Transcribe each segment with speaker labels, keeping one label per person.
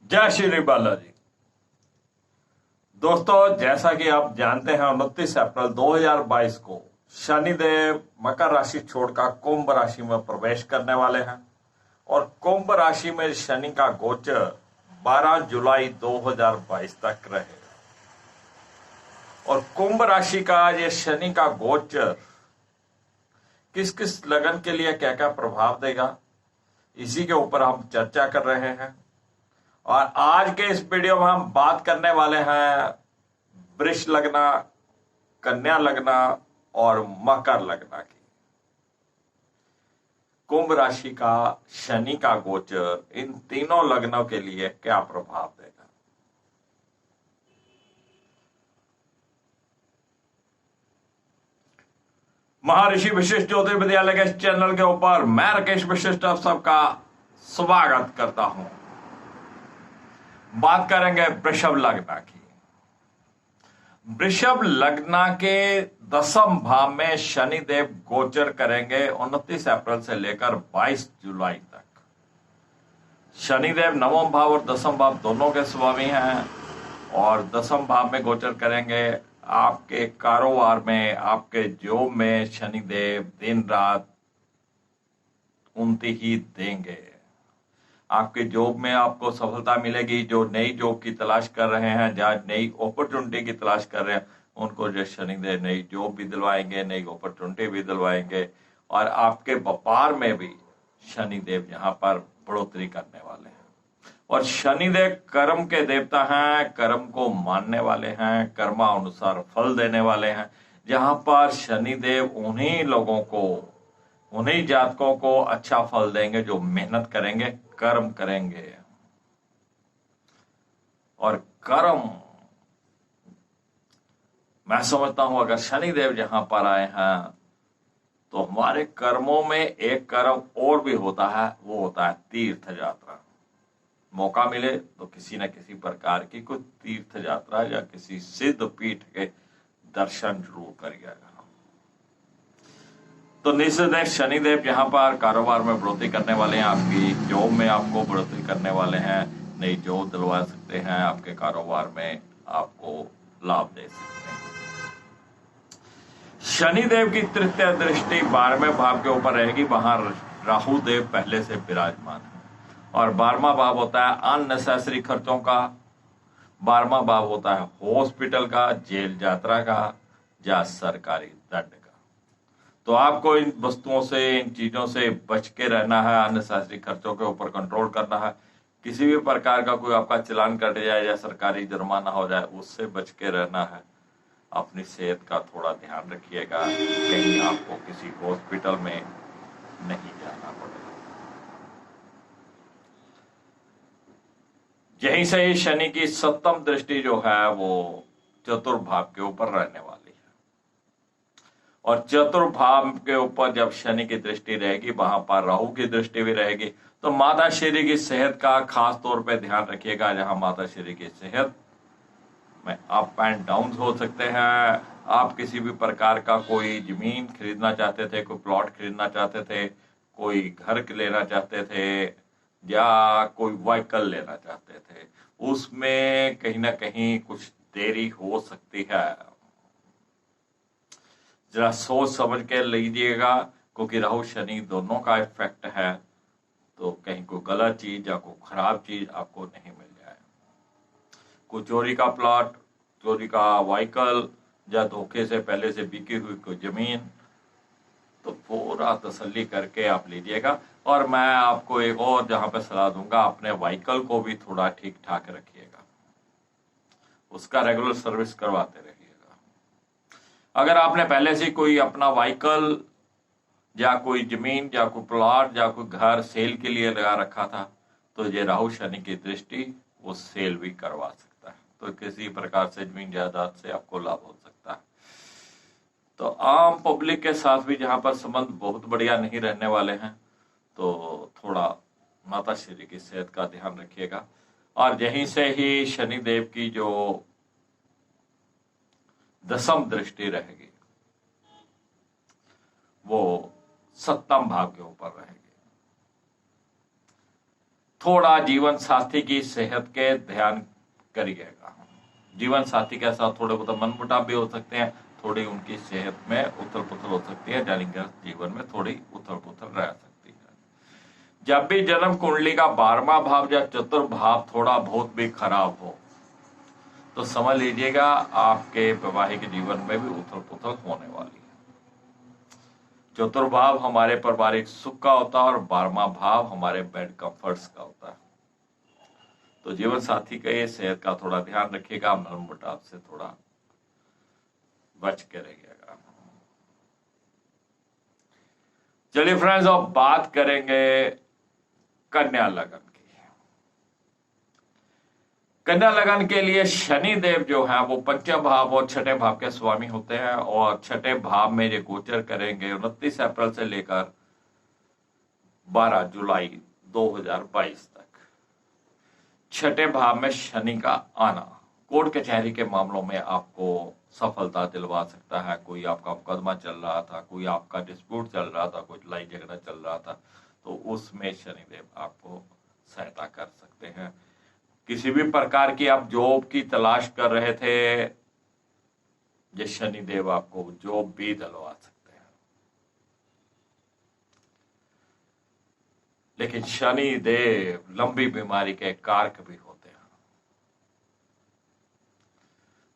Speaker 1: जय श्री बालाजी। दोस्तों, जैसा कि आप जानते हैं 29 अप्रैल 2022 को शनिदेव मकर राशि छोड़कर कुंभ राशि में प्रवेश करने वाले हैं और कुंभ राशि में शनि का गोचर 12 जुलाई 2022 तक रहेगा। और कुंभ राशि का ये शनि का गोचर किस किस लगन के लिए क्या क्या प्रभाव देगा, इसी के ऊपर हम चर्चा कर रहे हैं। और आज के इस वीडियो में हम बात करने वाले हैं वृष लग्न, कन्या लग्न और मकर लग्न की। कुंभ राशि का शनि का गोचर इन तीनों लग्नों के लिए क्या प्रभाव देगा। महर्षि वशिष्ठ ज्योतिष विद्यालय के इस चैनल के ऊपर मैं राकेश वशिष्ठ आप सबका स्वागत करता हूं। बात करेंगे वृषभ लग्न की। वृषभ लग्न के 10वें भाव में शनिदेव गोचर करेंगे 29 अप्रैल से लेकर 22 जुलाई तक। शनिदेव 9वें भाव और 10वें भाव दोनों के स्वामी हैं और 10वें भाव में गोचर करेंगे। आपके कारोबार में, आपके जॉब में शनिदेव दिन रात उन्नति ही देंगे। आपके जॉब में आपको सफलता मिलेगी। जो नई जॉब की तलाश कर रहे हैं, जहाँ नई अपॉर्चुनिटी की तलाश कर रहे हैं, उनको जो शनिदेव नई जॉब भी दिलवाएंगे, नई अपॉर्चुनिटी भी दिलवाएंगे। और आपके व्यापार में भी शनिदेव यहाँ पर बढ़ोतरी करने वाले हैं। और शनिदेव कर्म के देवता हैं, कर्म को मानने वाले हैं, कर्मानुसार फल देने वाले हैं। जहां पर शनिदेव उन्हीं लोगों को, उन्हीं जातकों को अच्छा फल देंगे जो मेहनत करेंगे, कर्म करेंगे। और कर्म, मैं समझता हूं अगर शनिदेव जहां पर आए हैं तो हमारे कर्मों में एक कर्म और भी होता है, वो होता है तीर्थ यात्रा। मौका मिले तो किसी न किसी प्रकार की कोई तीर्थ यात्रा या किसी सिद्ध पीठ के दर्शन जरूर करिएगा। तो निसंदेह शनिदेव यहाँ पर कारोबार में बढ़ोतरी करने वाले हैं। आपकी जॉब में आपको बढ़ोतरी करने वाले हैं, नई जॉब दिलवा सकते हैं, आपके कारोबार में आपको लाभ दे सकते हैं। शनिदेव की तृतीय दृष्टि 12वें भाव के ऊपर रहेगी। वहां राहु देव पहले से विराजमान है। और 12वां भाव होता है अननेसेसरी खर्चों का, 12वां भाव होता है हॉस्पिटल का, जेल यात्रा का या सरकारी दंड का। तो आपको इन वस्तुओं से, इन चीजों से बच के रहना है। अननेसेसरी खर्चों के ऊपर कंट्रोल करना है। किसी भी प्रकार का कोई आपका चालान कट जाए या सरकारी जुर्माना हो जाए, उससे बच के रहना है। अपनी सेहत का थोड़ा ध्यान रखिएगा, कहीं आपको किसी हॉस्पिटल में नहीं जाना पड़ेगा। यहीं से ही शनि की 7वीं दृष्टि जो है वो चतुर्भाव के ऊपर रहने वाली है। और चतुर्भाव के ऊपर जब शनि की दृष्टि रहेगी, वहां पर राहु की दृष्टि भी रहेगी। तो माता श्री की सेहत का खास तौर पे ध्यान रखिएगा। जहां माता श्री की सेहत में अप एंड डाउन हो सकते हैं। आप किसी भी प्रकार का कोई जमीन खरीदना चाहते थे, कोई प्लॉट खरीदना चाहते थे, कोई घर लेना चाहते थे या कोई व्हीकल लेना चाहते थे, उसमें कहीं ना कहीं कुछ देरी हो सकती है। जरा सोच समझ के लीजिएगा, क्योंकि राहु शनि दोनों का इफेक्ट है। तो कहीं कोई गलत चीज या कोई खराब चीज आपको नहीं मिल जाए। कोई चोरी का प्लॉट, चोरी का व्हीकल या धोखे से पहले से बिकी हुई कोई जमीन, तो पूरा तसल्ली करके आप लीजिएगा। और मैं आपको एक और जहां पे सलाह दूंगा, अपने व्हीकल को भी थोड़ा ठीक ठाक रखिएगा, उसका रेगुलर सर्विस करवाते रहिएगा। अगर आपने पहले से कोई अपना व्हीकल या कोई जमीन या कोई प्लॉट या कोई घर सेल के लिए लगा रखा था, तो ये राहु शनि की दृष्टि वो सेल भी करवा सकता है। तो किसी प्रकार से जमीन जायदाद से आपको लाभ हो सकता है। तो आम पब्लिक के साथ भी जहां पर संबंध बहुत बढ़िया नहीं रहने वाले हैं, तो थोड़ा माता श्री की सेहत का ध्यान रखिएगा। और यहीं से ही शनिदेव की जो 10वीं दृष्टि रहेगी वो 7वें भाव के ऊपर रहेगी। थोड़ा जीवन साथी की सेहत के ध्यान करिएगा। जीवन साथी के साथ थोड़े बहुत मनमुटाव भी हो सकते हैं, थोड़ी उनकी सेहत में उथल पुथल हो सकती है, यानी कि जीवन में थोड़ी उथल पुथल रह सकती है। जब भी जन्म कुंडली का 12वां भाव या चतुर्भाव थोड़ा बहुत भी खराब हो तो समझ लीजिएगा आपके वैवाहिक जीवन में भी उथल पुथल होने वाली है। चतुर्भाव हमारे पारिवारिक सुख का होता है और 12वां भाव हमारे बेड कंफर्ट्स का होता है। तो जीवन साथी के सेहत का थोड़ा ध्यान रखिएगा, मनमुटाव से थोड़ा बच के रहिएगा। चलिए फ्रेंड्स, अब बात करेंगे कन्या लगन की। कन्या लगन के लिए शनि देव जो है वो 5वें भाव और 6ठे भाव के स्वामी होते हैं और 6ठे भाव में ये गोचर करेंगे 29 अप्रैल से लेकर 12 जुलाई 2022 तक। 6ठे भाव में शनि का आना कोर्ट कचहरी के मामलों में आपको सफलता दिलवा सकता है। कोई आपका मुकदमा चल रहा था, कोई आपका डिस्प्यूट चल रहा था, कोई लड़ाई झगड़ा चल रहा था, तो उसमें शनिदेव आपको सहायता कर सकते हैं। किसी भी प्रकार की आप जॉब की तलाश कर रहे थे, ये शनिदेव आपको जॉब भी दिलवा सकते हैं। लेकिन शनिदेव लंबी बीमारी के कारक भी होते हैं।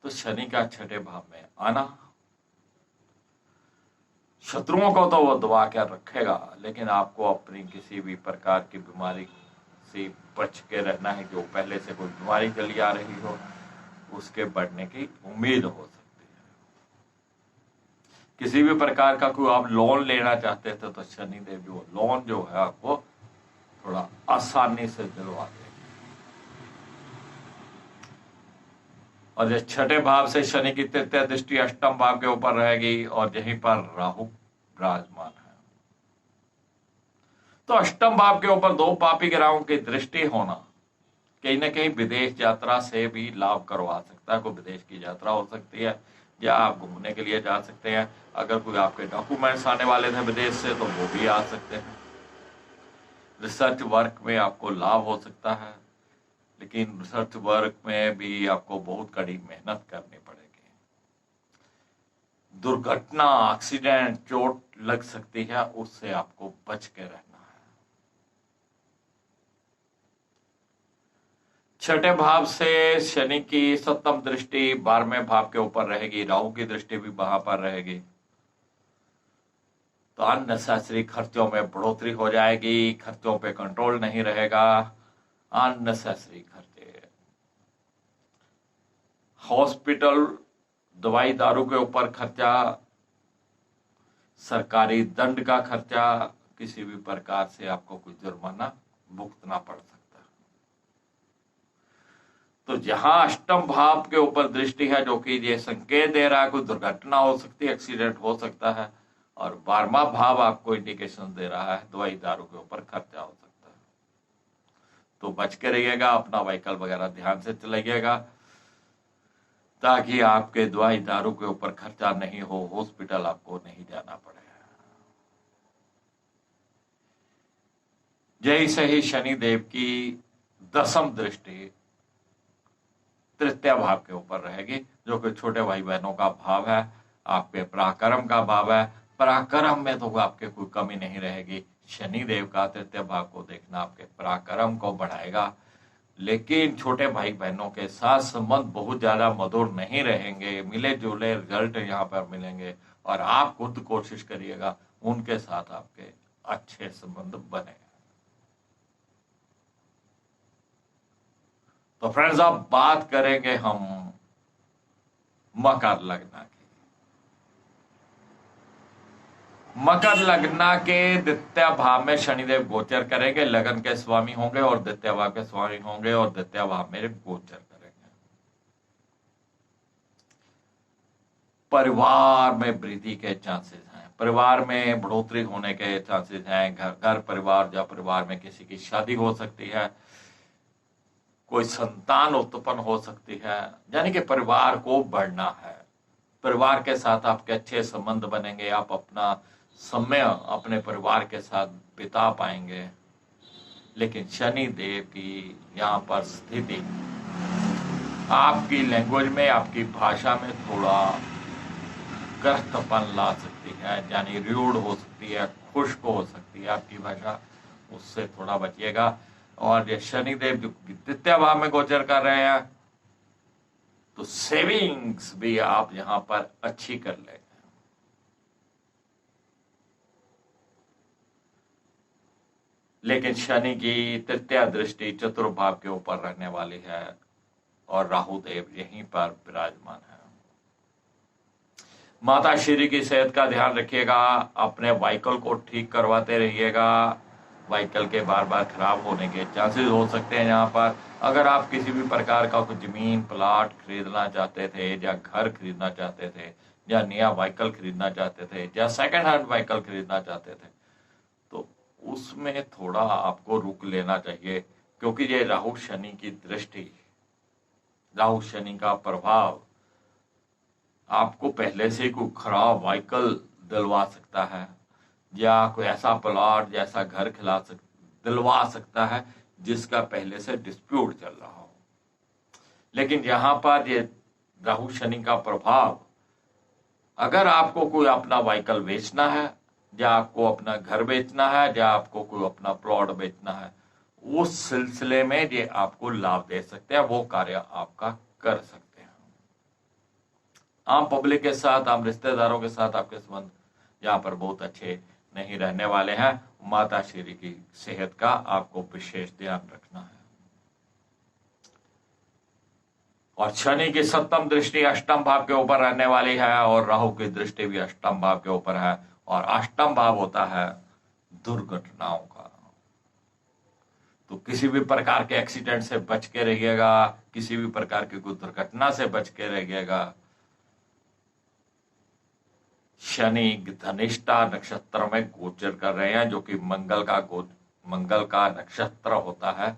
Speaker 1: तो शनि का 6ठे भाव में आना, शत्रुओं को तो वो दबा कर रखेगा, लेकिन आपको अपनी किसी भी प्रकार की बीमारी से बच के रहना है। जो पहले से कोई बीमारी चली आ रही हो उसके बढ़ने की उम्मीद हो सकती है। किसी भी प्रकार का कोई आप लोन लेना चाहते थे तो शनिदेव जो लोन जो है आपको थोड़ा आसानी से दिलवा देंगे। और जो 6ठे भाव से शनि की तृतीय दृष्टि 8म भाव के ऊपर रहेगी और यहीं पर राहु विराजमान है। तो 8म भाव के ऊपर 2 पापी ग्रहों की दृष्टि होना कहीं ना कहीं विदेश यात्रा से भी लाभ करवा सकता है। कोई विदेश की यात्रा हो सकती है या आप घूमने के लिए जा सकते हैं। अगर कोई आपके डॉक्यूमेंट्स आने वाले थे विदेश से तो वो भी आ सकते हैं। रिसर्च वर्क में आपको लाभ हो सकता है, लेकिन रिसर्च वर्क में भी आपको बहुत कड़ी मेहनत करनी पड़ेगी। दुर्घटना, एक्सीडेंट, चोट लग सकती है, उससे आपको बच के रहना है। 6ठे भाव से शनि की 7म दृष्टि 12वें भाव के ऊपर रहेगी, राहु की दृष्टि भी वहां पर रहेगी। तो अननेसेसरी खर्चों में बढ़ोतरी हो जाएगी, खर्चों पे कंट्रोल नहीं रहेगा, अननेसेसरी खर्चे, हॉस्पिटल, दवाई दारू के ऊपर खर्चा, सरकारी दंड का खर्चा, किसी भी प्रकार से आपको कुछ जुर्माना भुगतना पड़ सकता है। तो जहां 8म भाव के ऊपर दृष्टि है जो कि ये संकेत दे रहा है कोई दुर्घटना हो सकती है, एक्सीडेंट हो सकता है, और 12वां भाव आपको इंडिकेशन दे रहा है दवाई दारू के ऊपर खर्चा हो सकता है। तो बच के रहिएगा, अपना व्हीकल वगैरह ध्यान से चलाइएगा ताकि आपके दवाई दारू के ऊपर खर्चा नहीं हो, हॉस्पिटल आपको नहीं जाना पड़े। जय सही शनिदेव की 10म दृष्टि 3य भाव के ऊपर रहेगी जो कि छोटे भाई बहनों का भाव है, आपके पराक्रम का भाव है। पराक्रम में तो आपके कोई कमी नहीं रहेगी। शनिदेव का 3य भाव को देखना आपके पराक्रम को बढ़ाएगा, लेकिन छोटे भाई बहनों के साथ संबंध बहुत ज्यादा मधुर नहीं रहेंगे। मिले जुले रिजल्ट यहाँ पर मिलेंगे और आप खुद कोशिश करिएगा उनके साथ आपके अच्छे संबंध बने। तो फ्रेंड्स, अब बात करेंगे हम मकर लग्न की। मकर लग्न के 2य भाव में शनिदेव गोचर करेंगे, लगन के स्वामी होंगे और 2य भाव के स्वामी होंगे और 2य भाव में गोचर करेंगे। परिवार में वृद्धि के चांसेस हैं, परिवार में बढ़ोतरी होने के चांसेस हैं। घर परिवार या परिवार में किसी की शादी हो सकती है, कोई संतान उत्पन्न हो सकती है, यानी कि परिवार को बढ़ना है। परिवार के साथ आपके अच्छे संबंध बनेंगे, आप अपना समय अपने परिवार के साथ बिता पाएंगे। लेकिन शनि देव की यहाँ पर स्थिति आपकी लैंग्वेज में, आपकी भाषा में थोड़ा ग्रस्तपन ला सकती है, यानी रूड हो सकती है, खुश्क हो सकती है आपकी भाषा, उससे थोड़ा बचिएगा। और ये शनिदेव जो द्वितीय भाव में गोचर कर रहे हैं, तो सेविंग्स भी आप यहां पर अच्छी कर लेंगे। लेकिन शनि की तृतीय दृष्टि चतुर्थ भाव के ऊपर रहने वाली है और राहु देव यहीं पर विराजमान है। माता श्री की सेहत का ध्यान रखिएगा, अपने व्हीकल को ठीक करवाते रहिएगा। व्हीकल के बार बार खराब होने के चांसेस हो सकते हैं। यहाँ पर अगर आप किसी भी प्रकार का कुछ जमीन प्लाट खरीदना चाहते थे, या घर खरीदना चाहते थे, या नया व्हीकल खरीदना चाहते थे, या सेकंड हैंड व्हीकल खरीदना चाहते थे, तो उसमें थोड़ा आपको रुक लेना चाहिए, क्योंकि ये राहु शनि की दृष्टि, राहु शनि का प्रभाव आपको पहले से कोई खराब व्हीकल दिलवा सकता है, या कोई ऐसा प्लॉट जैसा घर दिलवा सकता है जिसका पहले से डिस्प्यूट चल रहा हो। लेकिन यहां पर ये राहु शनि का प्रभाव, अगर आपको कोई अपना व्हीकल बेचना है, या आपको अपना घर बेचना है, या आपको कोई अपना प्लॉट बेचना है, उस सिलसिले में ये आपको लाभ दे सकते हैं, वो कार्य आपका कर सकते हैं। आम पब्लिक के साथ, आम रिश्तेदारों के साथ आपके संबंध यहाँ पर बहुत अच्छे नहीं रहने वाले हैं। माता श्री की सेहत का आपको विशेष ध्यान रखना है। और शनि की सप्तम दृष्टि अष्टम भाव के ऊपर रहने वाली है, और राहु की दृष्टि भी अष्टम भाव के ऊपर है, और अष्टम भाव होता है दुर्घटनाओं का। तो किसी भी प्रकार के एक्सीडेंट से बच के रहिएगा, किसी भी प्रकार की कोई दुर्घटना से बच के रहिएगा। शनि धनिष्ठा नक्षत्र में गोचर कर रहे हैं, जो कि मंगल का नक्षत्र होता है,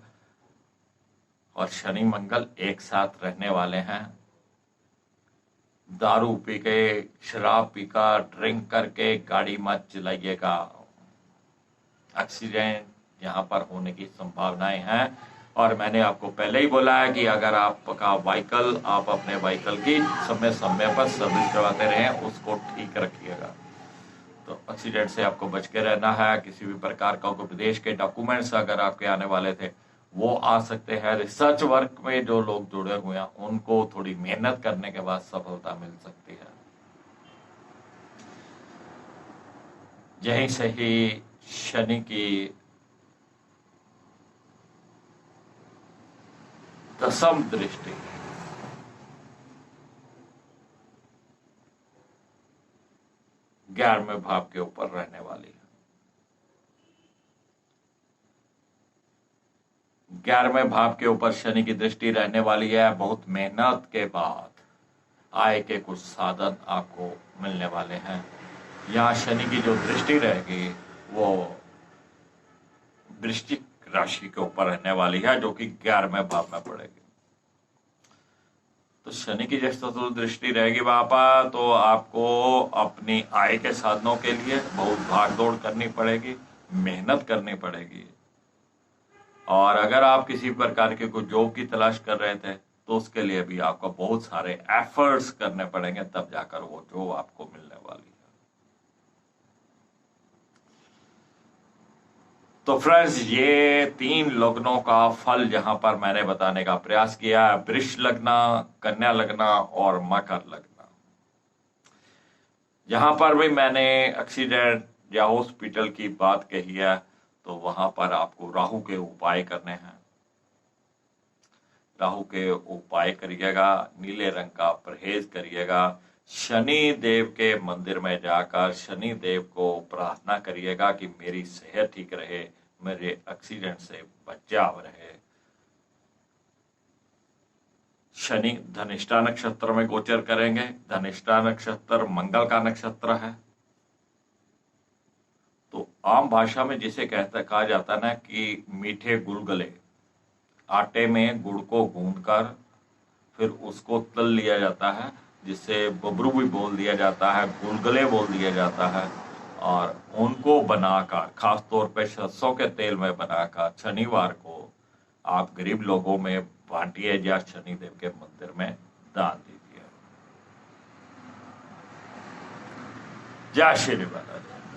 Speaker 1: और शनि मंगल एक साथ रहने वाले हैं। दारू पी के, शराब पीकर, ड्रिंक करके गाड़ी मत चलाइएगा, एक्सीडेंट यहाँ पर होने की संभावनाएं हैं। और मैंने आपको पहले ही बोला है कि अगर आपका व्हीकल, आप अपने व्हीकल की समय समय पर सर्विस करवाते रहें, उसको ठीक रखिएगा, तो एक्सीडेंट से आपको बच के रहना है। किसी भी प्रकार का विदेश के डॉक्यूमेंट्स अगर आपके आने वाले थे, वो आ सकते हैं। रिसर्च वर्क में जो लोग जुड़े हुए हैं, उनको थोड़ी मेहनत करने के बाद सफलता मिल सकती है। यहीं से ही शनि की दसम दृष्टि ग्यारहवें भाव के ऊपर रहने वाली है। 11वें भाव के ऊपर शनि की दृष्टि रहने वाली है। बहुत मेहनत के बाद आय के कुछ साधन आपको मिलने वाले हैं। यहाँ शनि की जो दृष्टि रहेगी वो वृश्चिक राशि के ऊपर रहने वाली है, जो कि 11वें भाव में पड़ेगी। तो शनि की जैसे दृष्टि रहेगी वहां पर, तो आपको अपनी आय के साधनों के लिए बहुत भाग दौड़ करनी पड़ेगी, मेहनत करनी पड़ेगी। और अगर आप किसी प्रकार के कोई जॉब की तलाश कर रहे थे, तो उसके लिए भी आपको बहुत सारे एफर्ट्स करने पड़ेंगे, तब जाकर वो जॉब आपको मिलने वाली है। तो फ्रेंड्स, ये 3 लग्नों का फल यहां पर मैंने बताने का प्रयास किया है। वृष लग्न, कन्या लग्न और मकर लग्न। यहां पर भी मैंने एक्सीडेंट या हॉस्पिटल की बात कही है, तो वहां पर आपको राहु के उपाय करने हैं। राहु के उपाय करिएगा, नीले रंग का परहेज करिएगा, शनि देव के मंदिर में जाकर शनि देव को प्रार्थना करिएगा कि मेरी सेहत ठीक रहे, मेरे एक्सीडेंट से बचाव रहे। शनि धनिष्ठा नक्षत्र में गोचर करेंगे। धनिष्ठा नक्षत्र मंगल का नक्षत्र है। तो आम भाषा में जिसे कहा जाता है ना कि मीठे गुलगुले, आटे में गुड़ को गूंदकर फिर उसको तल लिया जाता है, जिसे बबरू भी बोल दिया जाता है, गुलगुले बोल दिया जाता है। और उनको बनाकर, खास तौर पे सरसों के तेल में बनाकर शनिवार को आप गरीब लोगों में बांटिए या शनिदेव के मंदिर में दान दीजिए। जय श्री बालाजी।